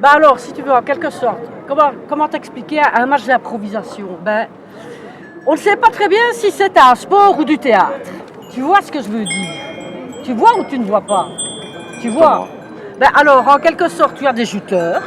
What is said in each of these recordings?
Ben alors, si tu veux, en quelque sorte, comment t'expliquer un match d'improvisation? Ben, on ne sait pas très bien si c'est un sport ou du théâtre. Tu vois ce que je veux dire? Tu vois ou tu ne vois pas? Tu vois? Ben alors, en quelque sorte, tu as des jouteurs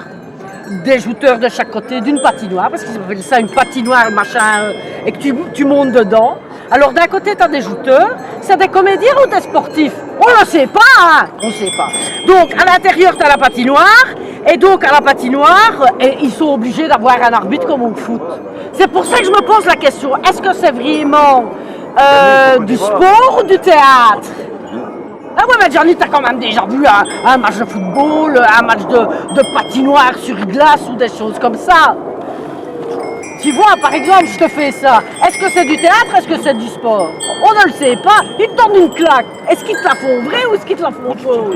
de chaque côté d'une patinoire, parce qu'ils appellent ça une patinoire, machin, et que tu montes dedans. Alors d'un côté, tu as des jouteurs, c'est des comédiens ou des sportifs? On ne sait pas, hein, on ne sait pas. Donc à l'intérieur, tu as la patinoire, et donc à la patinoire, et ils sont obligés d'avoir un arbitre comme au foot. C'est pour ça que je me pose la question, est-ce que c'est vraiment du sport ou du théâtre? Ah ouais, mais Johnny, t'as quand même déjà vu un match de football, un match de patinoire sur glace ou des choses comme ça. Tu vois, par exemple, je te fais ça. Est-ce que c'est du théâtre, est-ce que c'est du sport? On ne le sait pas. Ils te donnent une claque. Est-ce qu'ils te la font vraie ou est-ce qu'ils te la font fausse?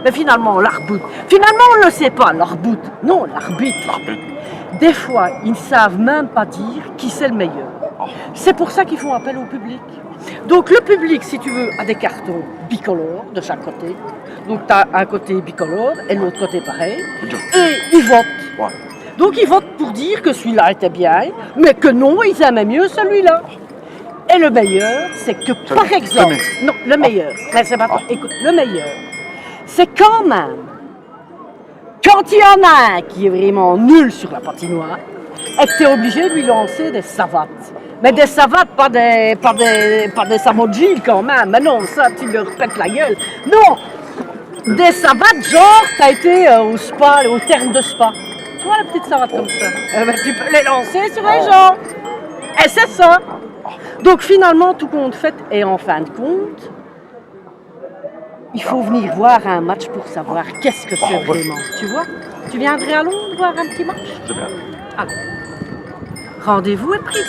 Mais finalement, l'arbitre. Finalement, on ne le sait pas, l'arbitre. Non, l'arbitre. Des fois, ils ne savent même pas dire qui c'est le meilleur. C'est pour ça qu'ils font appel au public. Donc le public, si tu veux, a des cartons bicolores de chaque côté. Donc tu as un côté bicolore et l'autre côté pareil. Et ils votent. Donc ils votent pour dire que celui-là était bien, mais que non, ils aimaient mieux celui-là. Et le meilleur, c'est que par exemple... Non, le meilleur. Mais c'est pas toi. Écoute, le meilleur, c'est quand même... Quand il y en a un qui est vraiment nul sur la patinoire, et que tu es obligé de lui lancer des savates. Mais des savates, pas des samojis quand même. Mais non, ça, tu leur pètes la gueule. Non, des savates genre, t'as été au spa, au terme de spa. Tu vois, la petite savate comme ça. Ben, tu peux les lancer sur les gens. Et c'est ça. Donc finalement, tout compte fait, et en fin de compte, il faut venir voir un match pour savoir qu'est-ce que c'est vraiment. Tu vois? Tu viendrais à Londres voir un petit match? Je viens. Ah. Rendez-vous est pris.